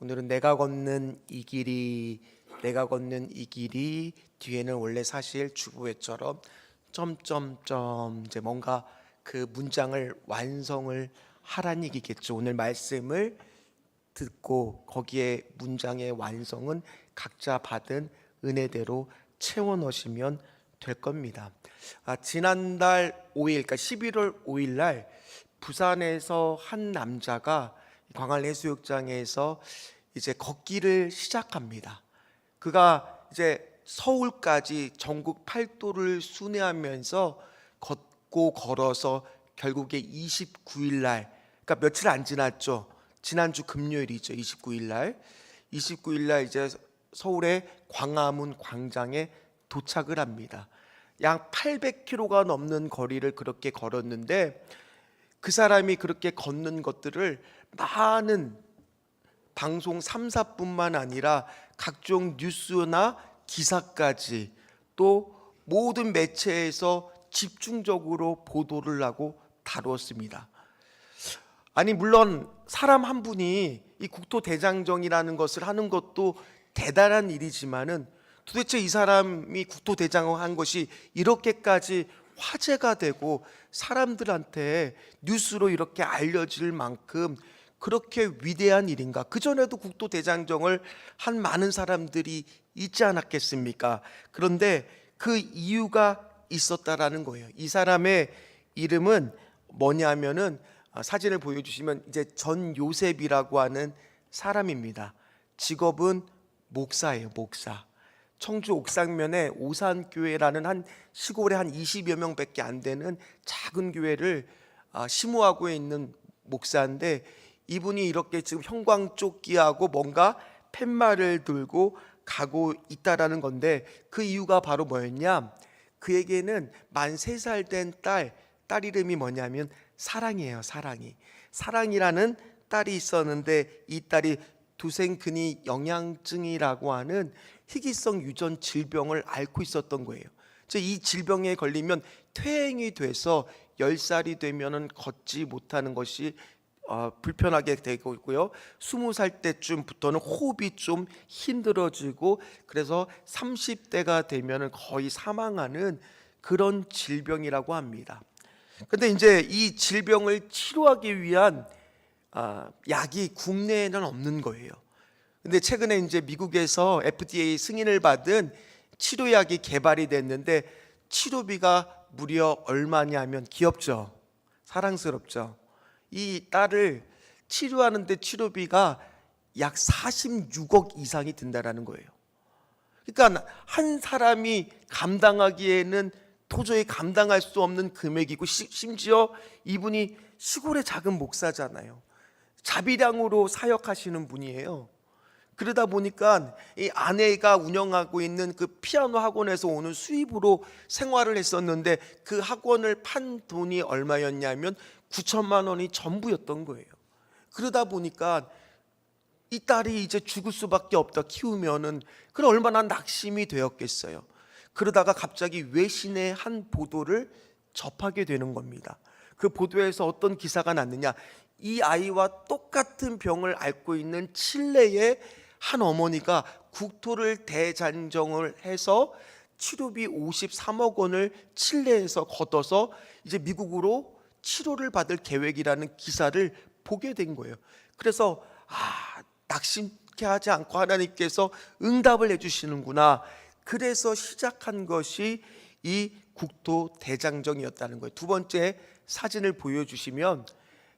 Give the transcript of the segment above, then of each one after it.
오늘은 내가 걷는 이 길이, 내가 걷는 이 길이 뒤에는 원래 사실 주부회처럼 점점점 이제 뭔가 그 문장을 완성을 하라는 얘기겠죠. 오늘 말씀을 듣고 거기에 문장의 완성은 각자 받은 은혜대로 채워 넣으시면 될 겁니다. 지난달 5일, 그러니까 11월 5일 날 부산에서 한 남자가 광안해수욕장에서 이제 걷기를 시작합니다. 그가 이제 서울까지 전국 8도를 순회하면서 걷고 걸어서 결국에 29일 날, 그러니까 며칠 안 지났죠. 지난주 금요일이죠. 29일 날 이제 서울의 광화문 광장에 도착을 합니다. 약 800km가 넘는 거리를 그렇게 걸었는데 그 사람이 그렇게 걷는 것들을 많은 방송 3사뿐만 아니라 각종 뉴스나 기사까지 또 모든 매체에서 집중적으로 보도를 하고 다루었습니다. 아니 물론 사람 한 분이 이 국토대장정이라는 것을 하는 것도 대단한 일이지만은 도대체 이 사람이 국토대장을 한 것이 이렇게까지 화제가 되고 사람들한테 뉴스로 이렇게 알려질 만큼 그렇게 위대한 일인가? 그전에도 국토대장정을 한 많은 사람들이 있지 않았겠습니까? 그런데 그 이유가 있었다라는 거예요. 이 사람의 이름은 뭐냐면은 사진을 보여주시면 이제 전요셉이라고 하는 사람입니다. 직업은 목사예요, 목사. 청주 옥상면에 오산교회라는 한 시골에 한 20여 명밖에 안 되는 작은 교회를 심호하고 있는 목사인데 이분이 이렇게 지금 형광조끼하고 뭔가 팻말을 들고 가고 있다라는 건데 그 이유가 바로 뭐였냐? 그에게는 만 3살 된 딸 이름이 뭐냐면 사랑이에요. 사랑이라는 딸이 있었는데 이 딸이 두생근이 영양증이라고 하는 희귀성 유전 질병을 앓고 있었던 거예요. 이 질병에 걸리면 퇴행이 돼서 10살이 되면은 걷지 못하는 것이 불편하게 되고 있고요. 20살 때쯤부터는 호흡이 좀 힘들어지고 그래서 30대가 되면은 거의 사망하는 그런 질병이라고 합니다. 근데 이제 이 질병을 치료하기 위한 약이 국내에는 없는 거예요. 근데 최근에 이제 미국에서 FDA 승인을 받은 치료약이 개발이 됐는데 치료비가 무려 얼마냐면 귀엽죠? 사랑스럽죠? 이 딸을 치료하는데 치료비가 약 46억 이상이 든다라는 거예요. 그러니까 한 사람이 감당하기에는 도저히 감당할 수 없는 금액이고 심지어 이분이 시골의 작은 목사잖아요. 자비량으로 사역하시는 분이에요. 그러다 보니까 이 아내가 운영하고 있는 그 피아노 학원에서 오는 수입으로 생활을 했었는데 그 학원을 판 돈이 얼마였냐면 9천만 원이 전부였던 거예요. 그러다 보니까 이 딸이 이제 죽을 수밖에 없다 키우면은 그럼 얼마나 낙심이 되었겠어요. 그러다가 갑자기 외신의 한 보도를 접하게 되는 겁니다. 그 보도에서 어떤 기사가 났느냐? 이 아이와 똑같은 병을 앓고 있는 칠레의 한 어머니가 국토를 대장정을 해서 치료비 53억 원을 칠레에서 걷어서 이제 미국으로 치료를 받을 계획이라는 기사를 보게 된 거예요. 그래서 낙심케 하지 않고 하나님께서 응답을 해주시는구나. 그래서 시작한 것이 이 국토 대장정이었다는 거예요. 두 번째 사진을 보여주시면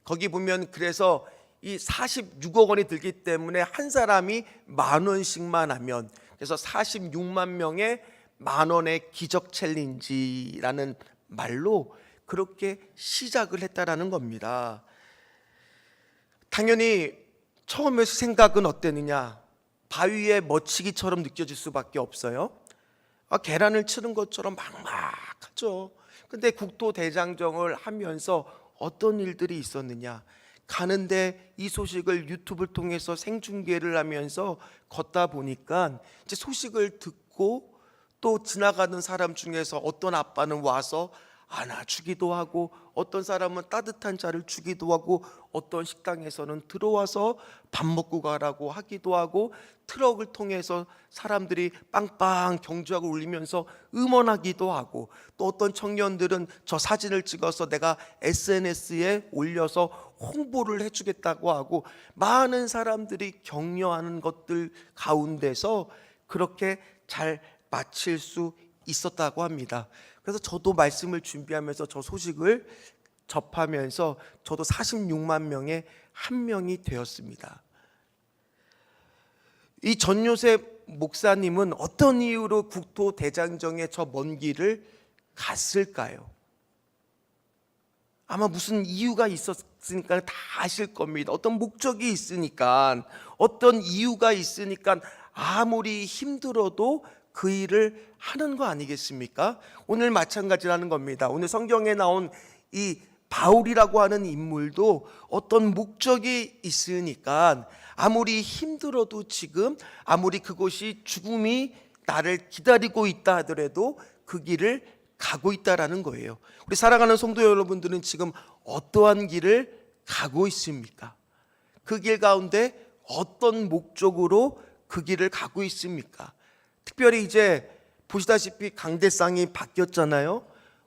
거기 보면 그래서 이 46억 원이 들기 때문에 한 사람이 10,000원씩만 하면 그래서 46만 명의 10,000원의 기적 챌린지라는 말로 그렇게 시작을 했다라는 겁니다. 당연히 처음에 생각은 어땠느냐? 바위에 멋지기처럼 느껴질 수밖에 없어요. 계란을 치는 것처럼 막막하죠. 근데 국토 대장정을 하면서 어떤 일들이 있었느냐? 가는데 이 소식을 유튜브를 통해서 생중계를 하면서 걷다 보니까 이제 소식을 듣고 또 지나가는 사람 중에서 어떤 아빠는 와서 안아주기도 하고, 어떤 사람은 따뜻한 차를 주기도 하고, 어떤 식당에서는 들어와서 밥 먹고 가라고 하기도 하고, 트럭을 통해서 사람들이 빵빵 경주하고 울리면서 응원하기도 하고, 또 어떤 청년들은 저 사진을 찍어서 내가 SNS에 올려서 홍보를 해주겠다고 하고, 많은 사람들이 격려하는 것들 가운데서 그렇게 잘 마칠 수 있었다고 합니다. 그래서 저도 말씀을 준비하면서 저 소식을 접하면서 저도 46만 명의 한 명이 되었습니다. 이 전요셉 목사님은 어떤 이유로 국토대장정에 저 먼 길을 갔을까요? 아마 무슨 이유가 있었으니까 다 아실 겁니다. 어떤 목적이 있으니까, 어떤 이유가 있으니까 아무리 힘들어도 그 일을 하는 거 아니겠습니까? 오늘 마찬가지라는 겁니다. 오늘 성경에 나온 이 바울이라고 하는 인물도 어떤 목적이 있으니까 아무리 힘들어도 지금, 아무리 그곳이 죽음이 나를 기다리고 있다 하더라도 그 길을 가고 있다라는 거예요. 우리 사랑하는 성도 여러분들은 지금 어떠한 길을 가고 있습니까? 그 길 가운데 어떤 목적으로 그 길을 가고 있습니까? 특별히 이제 보시다시피 강대상이 바뀌었잖아요.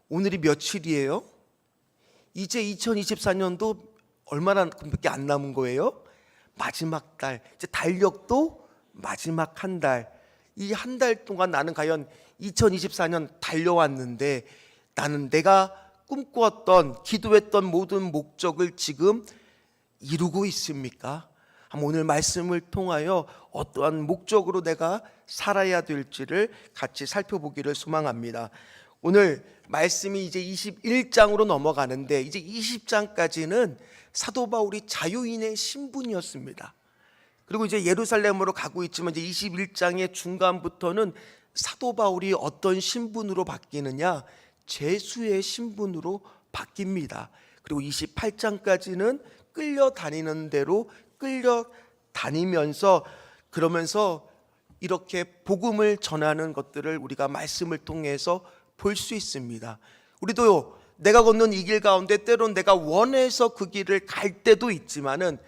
오늘이 며칠이에요? 이제 2024년도 얼마나밖에 안 남은 거예요? 마지막 달. 이제 달력도 마지막 한 달. 이 한 달 동안 나는 과연 2024년 달려왔는데 나는 내가 꿈꾸었던, 기도했던 모든 목적을 지금 이루고 있습니까? 오늘 말씀을 통하여 어떠한 목적으로 내가 살아야 될지를 같이 살펴보기를 소망합니다. 오늘 말씀이 이제 21장으로 넘어가는데, 이제 20장까지는 사도 바울이 자유인의 신분이었습니다. 그리고 이제 예루살렘으로 가고 있지만 이제 21장의 중간부터는 사도 바울이 어떤 신분으로 바뀌느냐? 제수의 신분으로 바뀝니다. 그리고 28장까지는 끌려다니는 대로 끌려다니면서, 그러면서 이렇게 복음을 전하는 것들을 우리가 말씀을 통해서 볼 수 있습니다. 우리도 내가 걷는 이 길 가운데 때론 내가 원해서 그 길을 갈 때도 있지만은,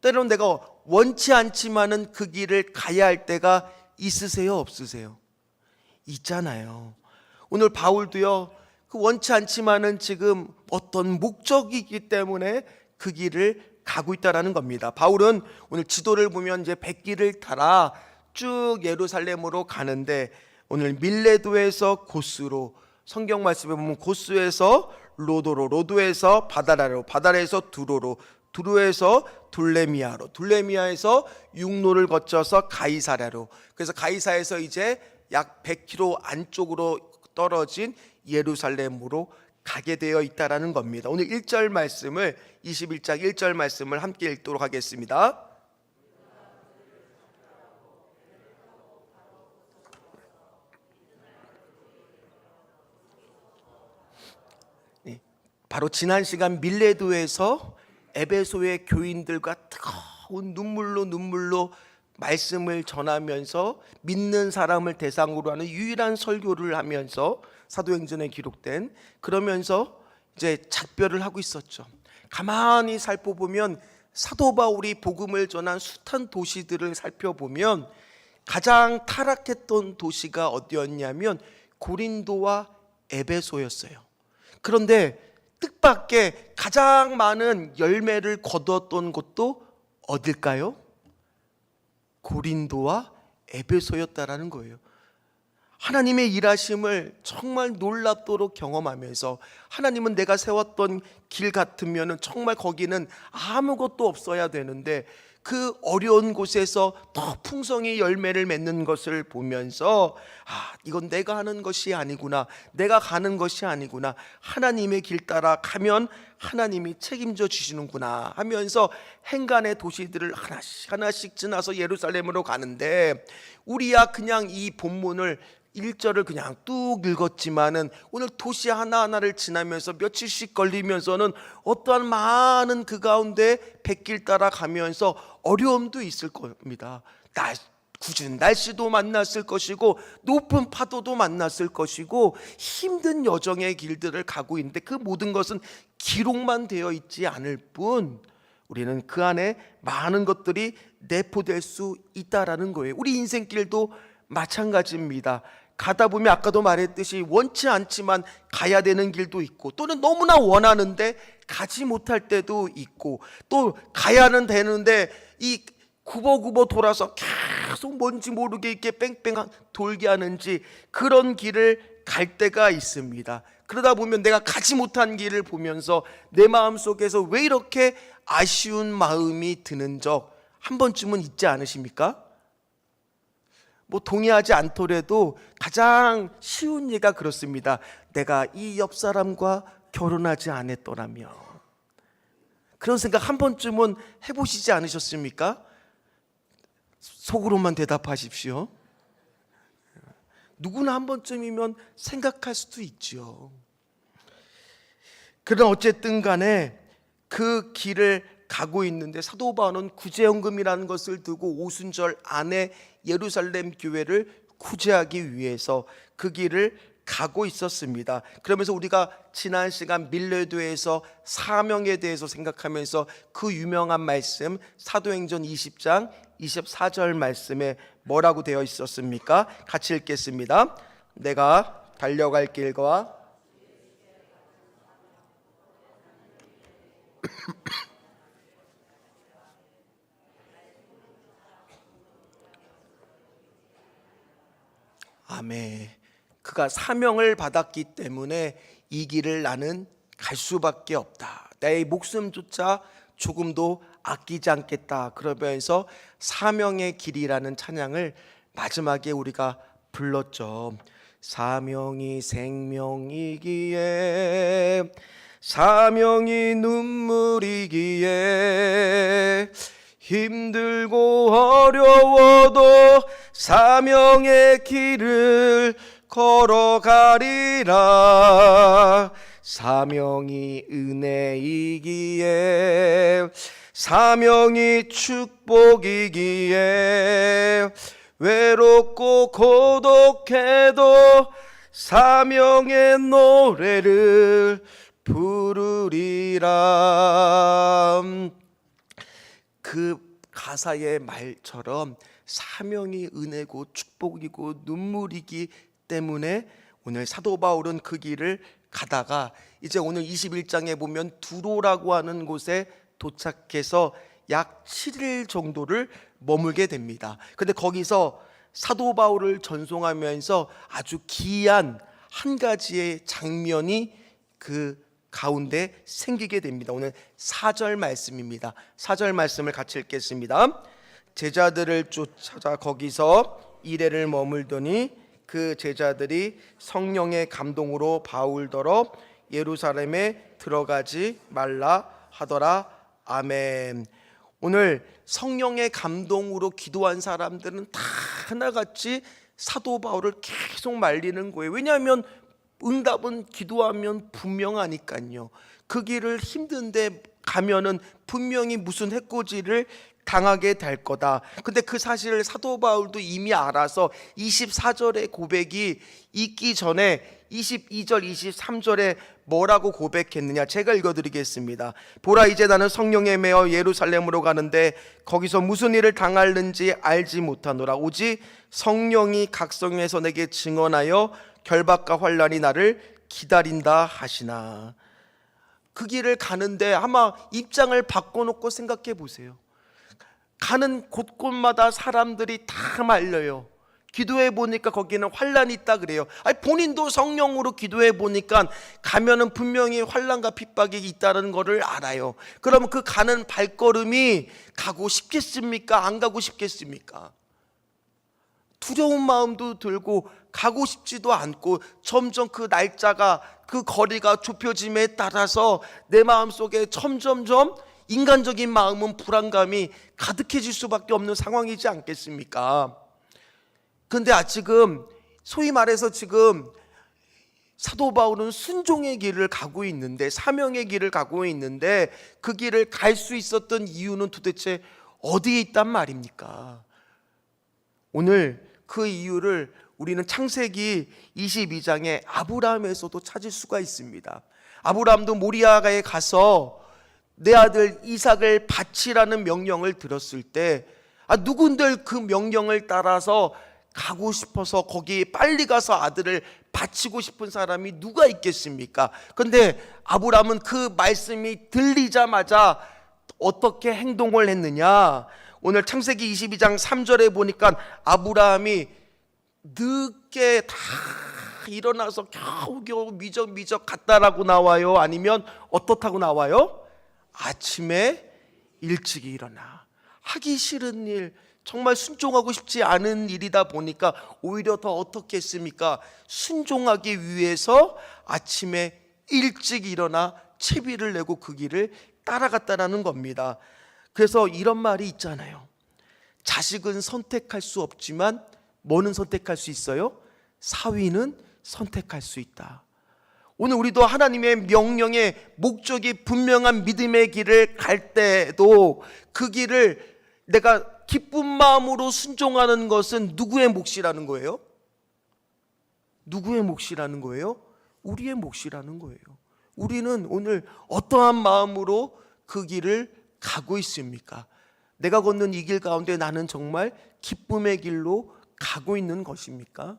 때론 내가 원치 않지만은 그 길을 가야 할 때가 있으세요, 없으세요? 있잖아요. 오늘 바울도요, 그 원치 않지만은 지금 어떤 목적이기 때문에 그 길을 가고 있다라는 겁니다. 바울은 오늘 지도를 보면 이제 백길을 따라 쭉 예루살렘으로 가는데, 오늘 밀레도에서 고스로, 성경 말씀에 보면 고스에서 로도로, 로도에서 바다라로, 바다라에서 두로로, 두로에서 둘레미아로, 둘레미아에서 육로를 거쳐서 가이사랴로, 그래서 가이사에서 이제 약 100km 안쪽으로 떨어진 예루살렘으로 가게 되어 있다라는 겁니다. 오늘 1절 말씀을, 21장 1절 말씀을 함께 읽도록 하겠습니다. 바로 지난 시간 밀레도에서 에베소의 교인들과 뜨거운 눈물로 말씀을 전하면서 믿는 사람을 대상으로 하는 유일한 설교를 하면서 사도행전에 기록된, 그러면서 이제 작별을 하고 있었죠. 가만히 살펴보면 사도 바울이 복음을 전한 숱한 도시들을 살펴보면 가장 타락했던 도시가 어디였냐면 고린도와 에베소였어요. 그런데 뜻밖의 가장 많은 열매를 거두었던 곳도 어딜까요? 고린도와 에베소였다라는 거예요. 하나님의 일하심을 정말 놀랍도록 경험하면서, 하나님은 내가 세웠던 길 같으면 정말 거기는 아무것도 없어야 되는데 그 어려운 곳에서 더 풍성히 열매를 맺는 것을 보면서, 이건 내가 하는 것이 아니구나, 내가 가는 것이 아니구나, 하나님의 길 따라 가면 하나님이 책임져 주시는구나 하면서 행간의 도시들을 하나씩 지나서 예루살렘으로 가는데, 우리야 그냥 이 본문을 1절을 그냥 뚝 읽었지만은 오늘 도시 하나하나를 지나면서 며칠씩 걸리면서는 어떠한 많은 그 가운데 백길 따라 가면서 어려움도 있을 겁니다. 궂은 날씨도 만났을 것이고 높은 파도도 만났을 것이고 힘든 여정의 길들을 가고 있는데 그 모든 것은 기록만 되어 있지 않을 뿐 우리는 그 안에 많은 것들이 내포될 수 있다라는 거예요. 우리 인생길도 마찬가지입니다. 가다 보면 아까도 말했듯이 원치 않지만 가야 되는 길도 있고 또는 너무나 원하는데 가지 못할 때도 있고 또 가야는 되는데 이 굽어굽어 돌아서 계속 뭔지 모르게 이렇게 뺑뺑 돌게 하는지 그런 길을 갈 때가 있습니다. 그러다 보면 내가 가지 못한 길을 보면서 내 마음속에서 왜 이렇게 아쉬운 마음이 드는 적 한 번쯤은 있지 않으십니까? 뭐 동의하지 않더라도 가장 쉬운 예가 그렇습니다. 내가 이 옆 사람과 결혼하지 않았더라면. 그런 생각 한 번쯤은 해보시지 않으셨습니까? 속으로만 대답하십시오. 누구나 한 번쯤이면 생각할 수도 있죠. 그러나 어쨌든 간에 그 길을 가고 있는데 사도 바울은 구제연금이라는 것을 두고 오순절 안에 예루살렘 교회를 구제하기 위해서 그 길을 가고 있었습니다. 그러면서 우리가 지난 시간 밀레도에서 사명에 대해서 생각하면서 그 유명한 말씀 사도행전 20장 24절 말씀에 뭐라고 되어 있었습니까? 같이 읽겠습니다. 내가 달려갈 길과 아멘. 그가 사명을 받았기 때문에 이 길을 나는 갈 수밖에 없다. 내 목숨조차 조금도 아끼지 않겠다. 그러면서 사명의 길이라는 찬양을 마지막에 우리가 불렀죠. 사명이 생명이기에 사명이 눈물이기에 힘들고 어려워도 사명의 길을 걸어가리라. 사명이 은혜이기에 사명이 축복이기에 외롭고 고독해도 사명의 노래를 부르리라. 그 가사의 말처럼 사명이 은혜고 축복이고 눈물이기 때문에 오늘 사도 바울은 그 길을 가다가 이제 오늘 21장에 보면 두로라고 하는 곳에 도착해서 약 7일 정도를 머물게 됩니다. 근데 거기서 사도 바울을 전송하면서 아주 기이한 한 가지의 장면이 그 가운데 생기게 됩니다. 오늘 4절 말씀입니다. 4절 말씀을 같이 읽겠습니다. 제자들을 쫓아 거기서 이레를 머물더니 그 제자들이 성령의 감동으로 바울더러 예루살렘에 들어가지 말라 하더라. 아멘. 오늘 성령의 감동으로 기도한 사람들은 다 하나같이 사도 바울을 계속 말리는 거예요. 왜냐하면 응답은 기도하면 분명하니까요. 그 길을 힘든데 가면은 분명히 무슨 해코지를 당하게 될 거다. 근데 그 사실을 사도 바울도 이미 알아서 24절의 고백이 있기 전에 22절 23절에 뭐라고 고백했느냐, 제가 읽어드리겠습니다. 보라, 이제 나는 성령에 매어 예루살렘으로 가는데 거기서 무슨 일을 당할는지 알지 못하노라. 오직 성령이 각성에서 내게 증언하여 결박과 환난이 나를 기다린다 하시나. 그 길을 가는데 아마 입장을 바꿔놓고 생각해 보세요. 가는 곳곳마다 사람들이 다 말려요. 기도해 보니까 거기는 환난이 있다 그래요. 아니, 본인도 성령으로 기도해 보니까 가면은 분명히 환난과 핍박이 있다는 것을 알아요. 그러면 그 가는 발걸음이 가고 싶겠습니까? 안 가고 싶겠습니까? 두려운 마음도 들고 가고 싶지도 않고 점점 그 날짜가 그 거리가 좁혀짐에 따라서 내 마음속에 점점점 인간적인 마음은 불안감이 가득해질 수밖에 없는 상황이지 않겠습니까? 근데 지금 소위 말해서 지금 사도 바울은 순종의 길을 가고 있는데, 사명의 길을 가고 있는데 그 길을 갈 수 있었던 이유는 도대체 어디에 있단 말입니까? 오늘 그 이유를 우리는 창세기 22장의 아브라함에서도 찾을 수가 있습니다. 아브라함도 모리아가에 가서 내 아들 이삭을 바치라는 명령을 들었을 때 누군들 그 명령을 따라서 가고 싶어서 거기에 빨리 가서 아들을 바치고 싶은 사람이 누가 있겠습니까? 그런데 아브라함은 그 말씀이 들리자마자 어떻게 행동을 했느냐? 오늘 창세기 22장 3절에 보니까 아브라함이 늦게 다 일어나서 겨우겨우 미적미적 갔다라고 나와요? 아니면 어떻다고 나와요? 아침에 일찍 일어나. 하기 싫은 일, 정말 순종하고 싶지 않은 일이다 보니까 오히려 더 어떻게 했습니까? 순종하기 위해서 아침에 일찍 일어나 채비를 내고 그 길을 따라갔다라는 겁니다. 그래서 이런 말이 있잖아요. 자식은 선택할 수 없지만 뭐는 선택할 수 있어요? 사위는 선택할 수 있다. 오늘 우리도 하나님의 명령에 목적이 분명한 믿음의 길을 갈 때도 그 길을 내가 기쁜 마음으로 순종하는 것은 누구의 몫이라는 거예요? 누구의 몫이라는 거예요? 우리의 몫이라는 거예요. 우리는 오늘 어떠한 마음으로 그 길을 가고 있습니까? 내가 걷는 이 길 가운데 나는 정말 기쁨의 길로 가고 있는 것입니까?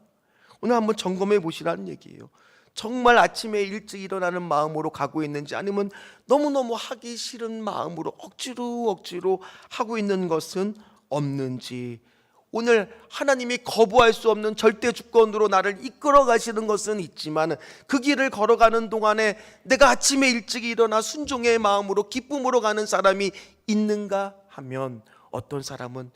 오늘 한번 점검해 보시라는 얘기예요. 정말 아침에 일찍 일어나는 마음으로 가고 있는지, 아니면 너무너무 하기 싫은 마음으로 억지로 하고 있는 것은 없는지. 오늘 하나님이 거부할 수 없는 절대 주권으로 나를 이끌어 가시는 것은 있지만 그 길을 걸어가는 동안에 내가 아침에 일찍 일어나 순종의 마음으로 기쁨으로 가는 사람이 있는가 하면, 어떤 사람은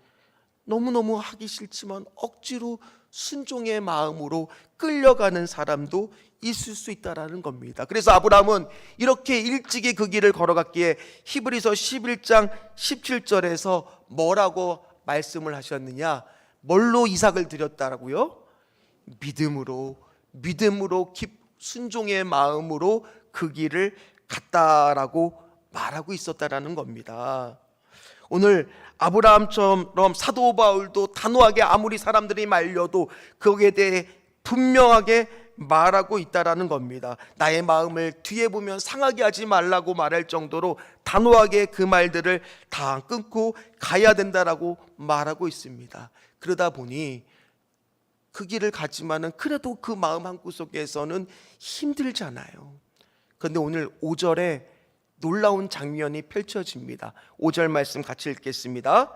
너무너무 하기 싫지만 억지로 순종의 마음으로 끌려가는 사람도 있을 수 있다라는 겁니다. 그래서 아브라함은 이렇게 일찍이 그 길을 걸어갔기에 히브리서 11장 17절에서 뭐라고 말씀을 하셨느냐? 뭘로 이삭을 드렸다라고요? 믿음으로 순종의 마음으로 그 길을 갔다라고 말하고 있었다라는 겁니다. 오늘 아브라함처럼 사도 바울도 단호하게 아무리 사람들이 말려도 거기에 대해 분명하게 말하고 있다라는 겁니다. 나의 마음을 뒤에 보면 상하게 하지 말라고 말할 정도로 단호하게 그 말들을 다 끊고 가야 된다라고 말하고 있습니다. 그러다 보니 그 길을 가지만은 그래도 그 마음 한구석에서는 힘들잖아요. 그런데 오늘 5절에 놀라운 장면이 펼쳐집니다. 5절 말씀 같이 읽겠습니다.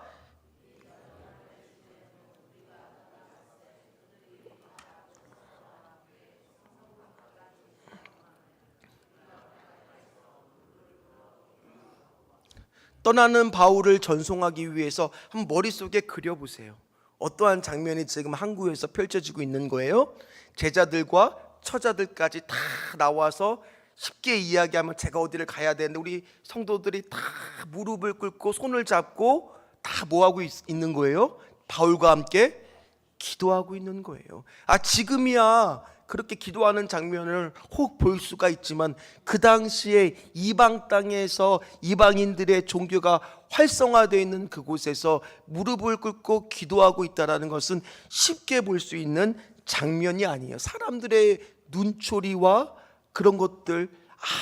떠나는 바울을 전송하기 위해서 한번 머릿속에 그려보세요. 어떠한 장면이 지금 항구에서 펼쳐지고 있는 거예요? 제자들과 처자들까지 다 나와서 쉽게 이야기하면 제가 어디를 가야 되는데 우리 성도들이 다 무릎을 꿇고 손을 잡고 다 뭐하고 있는 거예요? 바울과 함께 기도하고 있는 거예요. 지금이야 그렇게 기도하는 장면을 혹 볼 수가 있지만 그 당시에 이방 땅에서 이방인들의 종교가 활성화되어 있는 그곳에서 무릎을 꿇고 기도하고 있다는 것은 쉽게 볼 수 있는 장면이 아니에요. 사람들의 눈초리와 그런 것들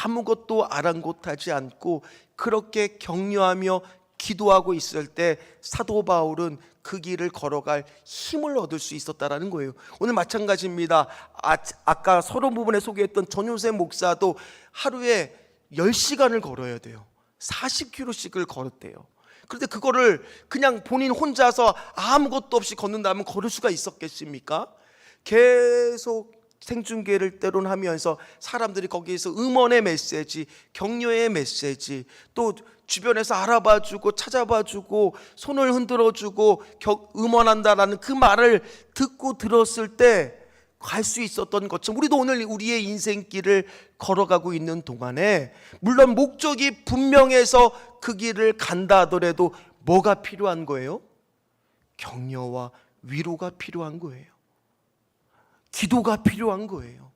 아무것도 아랑곳하지 않고 그렇게 격려하며 기도하고 있을 때 사도 바울은 그 길을 걸어갈 힘을 얻을 수 있었다라는 거예요. 오늘 마찬가지입니다. 아까 서론 부분에 소개했던 전효세 목사도 하루에 10시간을 걸어야 돼요. 40km씩을 걸었대요. 그런데 그거를 그냥 본인 혼자서 아무것도 없이 걷는다면 걸을 수가 있었겠습니까? 계속 생중계를 때론 하면서 사람들이 거기에서 응원의 메시지, 격려의 메시지, 또 주변에서 알아봐주고 찾아봐주고 손을 흔들어주고 응원한다라는 그 말을 듣고 들었을 때 갈 수 있었던 것처럼 우리도 오늘 우리의 인생길을 걸어가고 있는 동안에 물론 목적이 분명해서 그 길을 간다 하더라도 뭐가 필요한 거예요? 격려와 위로가 필요한 거예요. 기도가 필요한 거예요.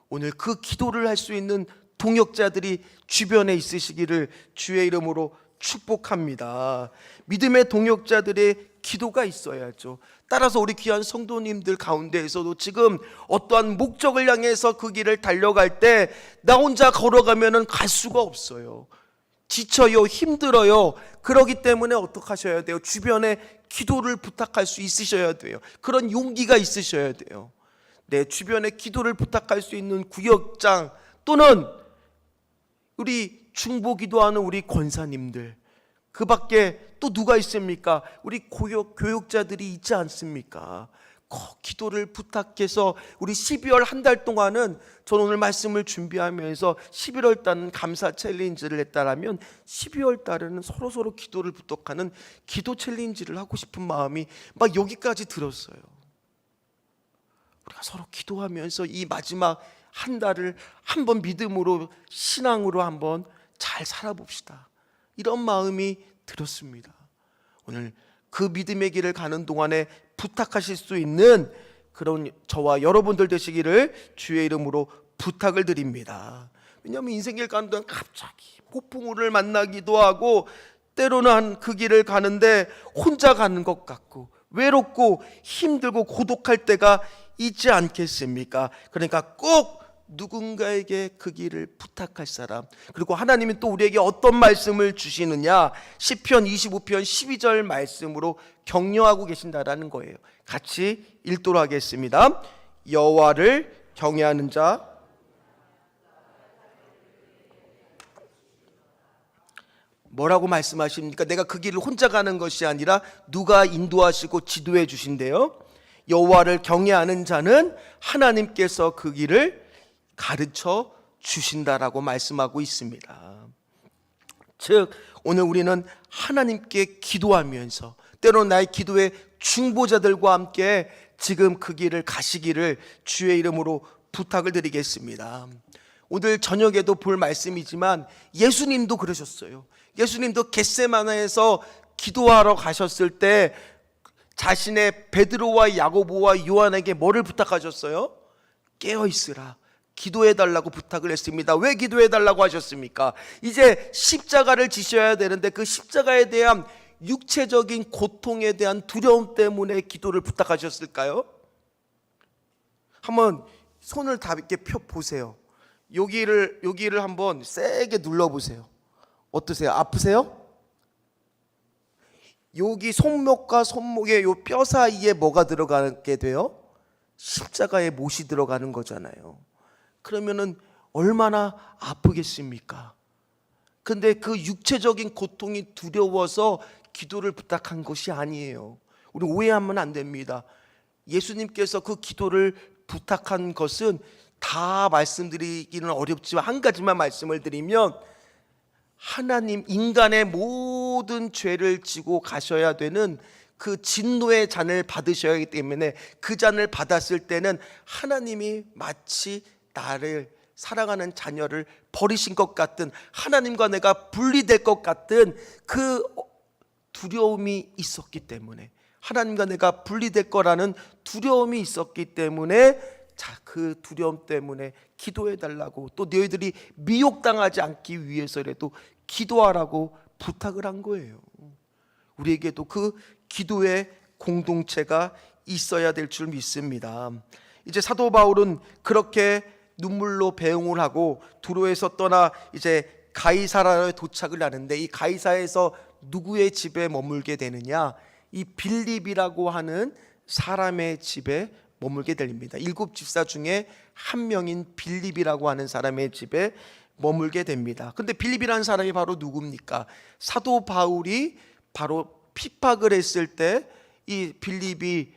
오늘 그 기도를 할 수 있는 동역자들이 주변에 있으시기를 주의 이름으로 축복합니다. 믿음의 동역자들의 기도가 있어야죠. 따라서 우리 귀한 성도님들 가운데에서도 지금 어떠한 목적을 향해서 그 길을 달려갈 때 나 혼자 걸어가면은 갈 수가 없어요. 지쳐요, 힘들어요. 그러기 때문에 어떻게 하셔야 돼요? 주변에 기도를 부탁할 수 있으셔야 돼요. 그런 용기가 있으셔야 돼요. 내 주변에 기도를 부탁할 수 있는 구역장 또는 우리 중보기도하는 우리 권사님들, 그 밖에 또 누가 있습니까? 우리 교육자들이 있지 않습니까? 꼭 기도를 부탁해서 우리 12월 한 달 동안은, 저는 오늘 말씀을 준비하면서 11월 달은 감사 챌린지를 했다라면 12월 달에는 서로 기도를 부탁하는 기도 챌린지를 하고 싶은 마음이 막 여기까지 들었어요. 우리가 서로 기도하면서 이 마지막 한 달을 한번 믿음으로, 신앙으로 한번 잘 살아봅시다. 이런 마음이 들었습니다. 오늘 그 믿음의 길을 가는 동안에 부탁하실 수 있는 그런 저와 여러분들 되시기를 주의 이름으로 부탁을 드립니다. 왜냐하면 인생길 가는 동안 갑자기 폭풍우를 만나기도 하고, 때로는 그 길을 가는데 혼자 가는 것 같고 외롭고 힘들고 고독할 때가 있지 않겠습니까? 그러니까 꼭 누군가에게 그 길을 부탁할 사람, 그리고 하나님이 또 우리에게 어떤 말씀을 주시느냐, 시편 25편 12절 말씀으로 격려하고 계신다라는 거예요. 같이 읽도록 하겠습니다. 여호와를 경외하는 자, 뭐라고 말씀하십니까? 내가 그 길을 혼자 가는 것이 아니라 누가 인도하시고 지도해 주신대요. 여호와를 경외하는 자는 하나님께서 그 길을 가르쳐 주신다라고 말씀하고 있습니다. 즉 오늘 우리는 하나님께 기도하면서 때로는 나의 기도의 중보자들과 함께 지금 그 길을 가시기를 주의 이름으로 부탁을 드리겠습니다. 오늘 저녁에도 볼 말씀이지만 예수님도 그러셨어요. 예수님도 겟세마네에서 기도하러 가셨을 때 자신의 베드로와 야고보와 요한에게 뭐를 부탁하셨어요? 깨어 있으라, 기도해달라고 부탁을 했습니다. 왜 기도해달라고 하셨습니까? 이제 십자가를 지셔야 되는데 그 십자가에 대한 육체적인 고통에 대한 두려움 때문에 기도를 부탁하셨을까요? 한번 손을 다 이렇게 펴 보세요. 여기를 한번 세게 눌러보세요. 어떠세요? 아프세요? 여기 손목과 손목의 요 뼈 사이에 뭐가 들어가게 돼요? 십자가의 못이 들어가는 거잖아요. 그러면은 얼마나 아프겠습니까? 근데 그 육체적인 고통이 두려워서 기도를 부탁한 것이 아니에요. 우리 오해하면 안 됩니다. 예수님께서 그 기도를 부탁한 것은 다 말씀드리기는 어렵지만 한 가지만 말씀을 드리면, 하나님, 인간의 모든 죄를 지고 가셔야 되는 그 진노의 잔을 받으셔야 하기 때문에 그 잔을 받았을 때는 하나님이 마치 나를, 사랑하는 자녀를 버리신 것 같은, 하나님과 내가 분리될 것 같은 그 두려움이 있었기 때문에, 하나님과 내가 분리될 거라는 두려움이 있었기 때문에, 자, 그 두려움 때문에 기도해 달라고, 또 너희들이 미혹당하지 않기 위해서라도 기도하라고 부탁을 한 거예요. 우리에게도 그 기도의 공동체가 있어야 될 줄 믿습니다. 이제 사도 바울은 그렇게 눈물로 배웅을 하고 두로에서 떠나 이제 가이사라에 도착을 하는데, 이 가이사에서 누구의 집에 머물게 되느냐? 이 빌립이라고 하는 사람의 집에 머물게 됩니다. 7 집사 중에 한 명인 빌립이라고 하는 사람의 집에 머물게 됩니다. 근데 빌립이라는 사람이 바로 누굽니까? 사도 바울이 바로 핍박을 했을 때 이 빌립이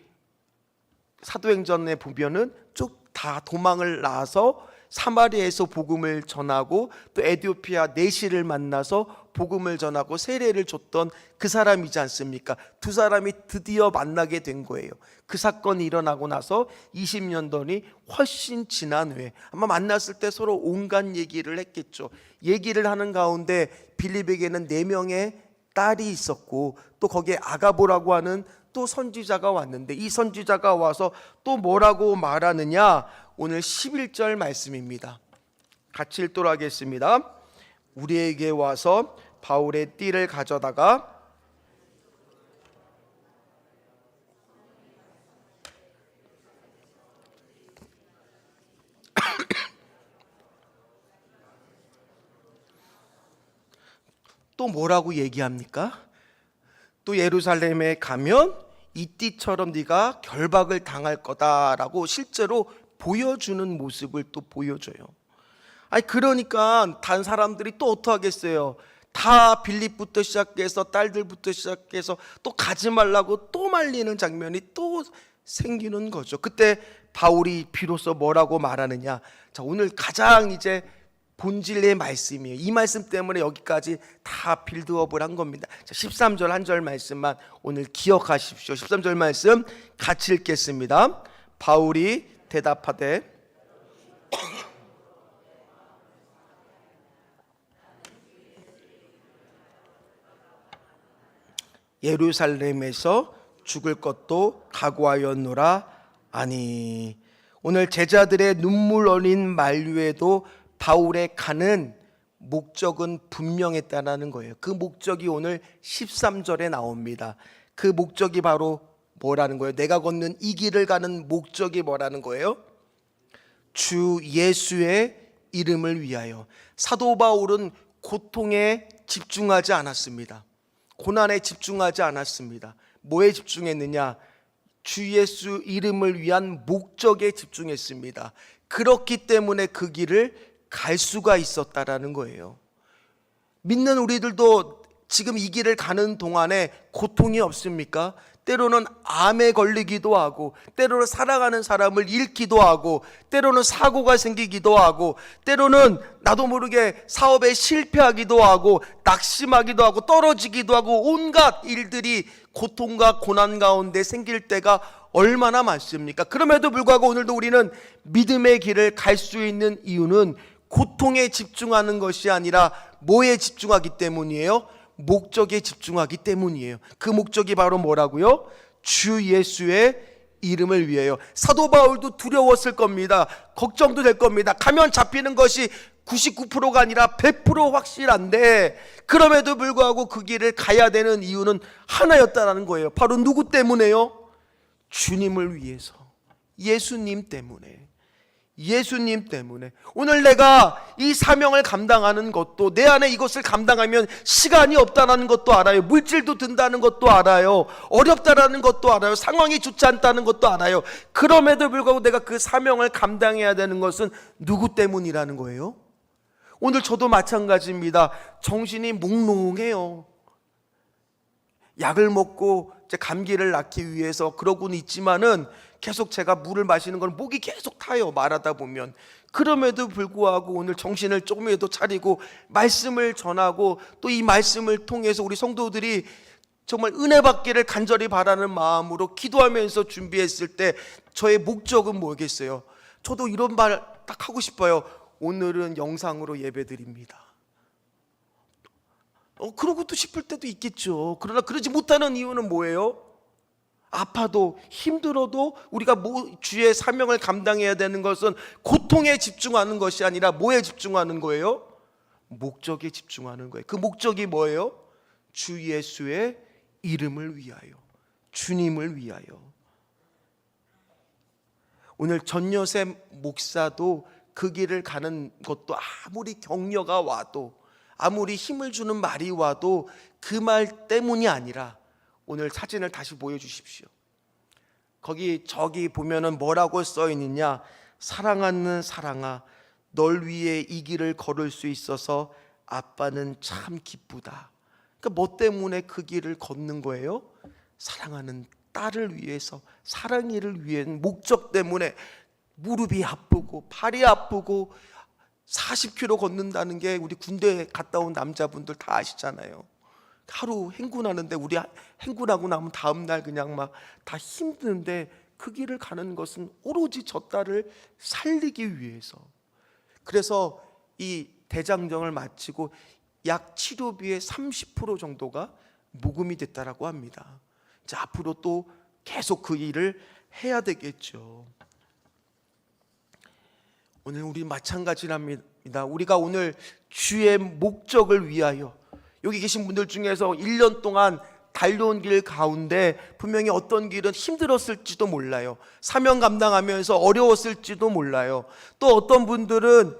사도행전에 보면은 쭉 다 도망을 나와서 사마리아에서 복음을 전하고, 또 에티오피아 내시를 만나서 복음을 전하고 세례를 줬던 그 사람이지 않습니까? 두 사람이 드디어 만나게 된 거예요. 그 사건이 일어나고 나서 20년전이 훨씬 지난 후에 아마 만났을 때 서로 온갖 얘기를 했겠죠. 얘기를 하는 가운데 빌립에게는 4명의 딸이 있었고, 또 거기에 아가보라고 하는 또 선지자가 왔는데, 이 선지자가 와서 또 뭐라고 말하느냐? 오늘 11절 말씀입니다. 같이 읽도록 하겠습니다. 우리에게 와서 바울의 띠를 가져다가 또 뭐라고 얘기합니까? 또 예루살렘에 가면 이 띠처럼 네가 결박을 당할 거다라고 실제로 보여주는 모습을 또 보여줘요. 아니 그러니까 단 사람들이 또 어떡하겠어요? 다 빌립부터 시작해서 딸들부터 시작해서 또 가지 말라고 또 말리는 장면이 또 생기는 거죠. 그때 바울이 비로소 뭐라고 말하느냐? 자, 오늘 가장 이제 본질의 말씀이에요. 이 말씀 때문에 여기까지 다 빌드업을 한 겁니다. 자, 13절 한 절 말씀만 오늘 기억하십시오. 13절 말씀 같이 읽겠습니다. 바울이 대답하되 예루살렘에서 죽을 것도 각오하였노라. 아니, 오늘 제자들의 눈물 어린 만류에도 바울의 가는 목적은 분명했다는 거예요. 그 목적이 오늘 13절에 나옵니다. 그 목적이 바로 뭐라는 거예요? 내가 걷는 이 길을 가는 목적이 뭐라는 거예요? 주 예수의 이름을 위하여. 사도 바울은 고통에 집중하지 않았습니다. 고난에 집중하지 않았습니다. 뭐에 집중했느냐? 주 예수 이름을 위한 목적에 집중했습니다. 그렇기 때문에 그 길을 갈 수가 있었다라는 거예요. 믿는 우리들도 지금 이 길을 가는 동안에 고통이 없습니까? 때로는 암에 걸리기도 하고, 때로는 사랑하는 사람을 잃기도 하고, 때로는 사고가 생기기도 하고, 때로는 나도 모르게 사업에 실패하기도 하고, 낙심하기도 하고, 떨어지기도 하고, 온갖 일들이 고통과 고난 가운데 생길 때가 얼마나 많습니까? 그럼에도 불구하고 오늘도 우리는 믿음의 길을 갈 수 있는 이유는 고통에 집중하는 것이 아니라 뭐에 집중하기 때문이에요? 목적에 집중하기 때문이에요. 그 목적이 바로 뭐라고요? 주 예수의 이름을 위해요. 사도 바울도 두려웠을 겁니다. 걱정도 될 겁니다. 가면 잡히는 것이 99%가 아니라 100% 확실한데 그럼에도 불구하고 그 길을 가야 되는 이유는 하나였다는 거예요. 바로 누구 때문에요? 주님을 위해서, 예수님 때문에. 예수님 때문에. 오늘 내가 이 사명을 감당하는 것도, 내 안에 이것을 감당하면 시간이 없다는 것도 알아요. 물질도 든다는 것도 알아요. 어렵다는 것도 알아요. 상황이 좋지 않다는 것도 알아요. 그럼에도 불구하고 내가 그 사명을 감당해야 되는 것은 누구 때문이라는 거예요? 오늘 저도 마찬가지입니다. 정신이 몽롱해요. 약을 먹고 이제 감기를 낫기 위해서 그러고는 있지만은 계속 제가 물을 마시는 건 목이 계속 타요. 말하다 보면. 그럼에도 불구하고 오늘 정신을 조금이라도 차리고 말씀을 전하고 또 이 말씀을 통해서 우리 성도들이 정말 은혜 받기를 간절히 바라는 마음으로 기도하면서 준비했을 때 저의 목적은 뭐겠어요? 저도 이런 말 딱 하고 싶어요. 오늘은 영상으로 예배드립니다. 그러고 또 싶을 때도 있겠죠. 그러나 그러지 못하는 이유는 뭐예요? 아파도 힘들어도 우리가 주의 사명을 감당해야 되는 것은 고통에 집중하는 것이 아니라 뭐에 집중하는 거예요? 목적에 집중하는 거예요. 그 목적이 뭐예요? 주 예수의 이름을 위하여, 주님을 위하여. 오늘 전여세 목사도 그 길을 가는 것도 아무리 격려가 와도, 아무리 힘을 주는 말이 와도 그 말 때문이 아니라, 오늘 사진을 다시 보여주십시오. 저기 보면은 뭐라고 써 있느냐? 사랑하는 사랑아, 널 위해 이 길을 걸을 수 있어서 아빠는 참 기쁘다. 그러니까 뭐 때문에 그 길을 걷는 거예요? 사랑하는 딸을 위해서, 사랑이를 위한 목적 때문에. 무릎이 아프고 팔이 아프고 40km 걷는다는 게 우리 군대 갔다 온 남자분들 다 아시잖아요. 하루 행군하는데, 우리 행군하고 나면 다음날 그냥 막 다 힘드는데 그 길을 가는 것은 오로지 저 딸을 살리기 위해서. 그래서 이 대장정을 마치고 약 치료비의 30% 정도가 모금이 됐다라고 합니다. 이제 앞으로 또 계속 그 일을 해야 되겠죠. 오늘 우리 마찬가지랍니다. 우리가 오늘 주의 목적을 위하여, 여기 계신 분들 중에서 1년 동안 달려온 길 가운데 분명히 어떤 길은 힘들었을지도 몰라요. 사명 감당하면서 어려웠을지도 몰라요. 또 어떤 분들은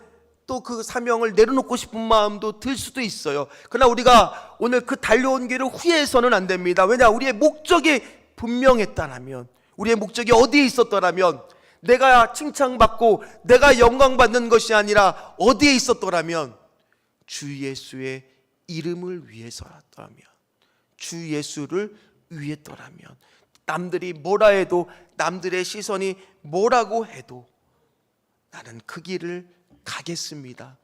또 그 사명을 내려놓고 싶은 마음도 들 수도 있어요. 그러나 우리가 오늘 그 달려온 길을 후회해서는 안 됩니다. 왜냐? 우리의 목적이 분명했다라면, 우리의 목적이 어디에 있었더라면, 내가 칭찬받고 내가 영광받는 것이 아니라 어디에 있었더라면 주 예수의 이름을 위해서라면, 주 예수를 위했더라면, 남들이 뭐라 해도, 남들의 시선이 뭐라고 해도 나는 그 길을 가겠습니다.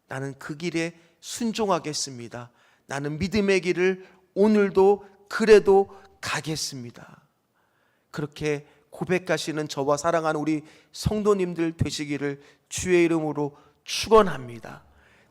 나는 그 길에 순종하겠습니다. 나는 믿음의 길을 오늘도 그래도 가겠습니다. 그렇게 고백하시는 저와 사랑하는 우리 성도님들 되시기를 주의 이름으로 축원합니다.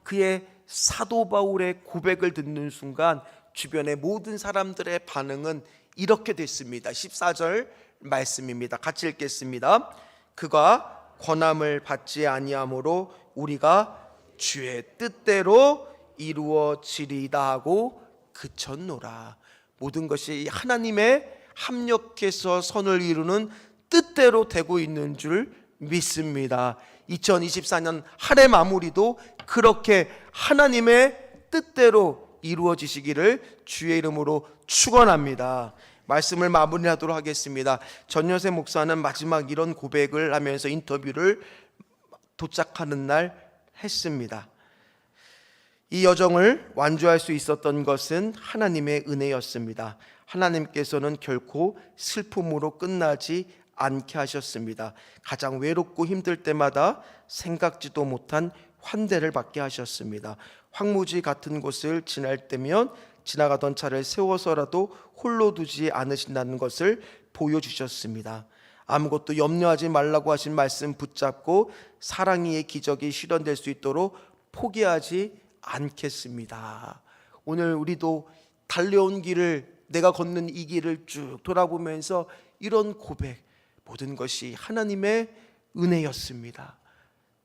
그의 사도 바울의 고백을 듣는 순간 주변의 모든 사람들의 반응은 이렇게 됐습니다. 14절 말씀입니다. 같이 읽겠습니다. 그가 권함을 받지 아니하므로 우리가 주의 뜻대로 이루어지리다 하고 그쳤노라. 모든 것이 하나님의 합력해서 선을 이루는 뜻대로 되고 있는 줄 믿습니다. 2024년 한 해 마무리도 그렇게 하나님의 뜻대로 이루어지시기를 주의 이름으로 축원합니다. 말씀을 마무리하도록 하겠습니다. 전여세 목사는 마지막 이런 고백을 하면서 인터뷰를 도착하는 날 했습니다. 이 여정을 완주할 수 있었던 것은 하나님의 은혜였습니다. 하나님께서는 결코 슬픔으로 끝나지 않게 하셨습니다. 가장 외롭고 힘들 때마다 생각지도 못한 환대를 받게 하셨습니다. 황무지 같은 곳을 지날 때면 지나가던 차를 세워서라도 홀로 두지 않으신다는 것을 보여주셨습니다. 아무것도 염려하지 말라고 하신 말씀 붙잡고 사랑의 기적이 실현될 수 있도록 포기하지 않겠습니다. 오늘 우리도 달려온 길을, 내가 걷는 이 길을 쭉 돌아보면서 이런 고백, 모든 것이 하나님의 은혜였습니다.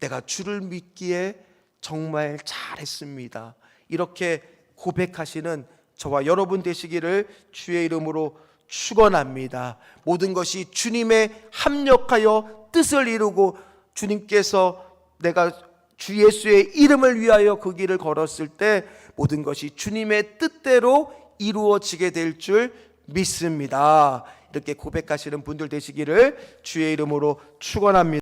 내가 주를 믿기에 정말 잘했습니다. 이렇게 고백하시는 저와 여러분 되시기를 주의 이름으로 축원합니다. 모든 것이 주님의 합력하여 뜻을 이루고 주님께서 내가 주 예수의 이름을 위하여 그 길을 걸었을 때 모든 것이 주님의 뜻대로 이루어지게 될 줄 믿습니다. 이렇게 고백하시는 분들 되시기를 주의 이름으로 축원합니다.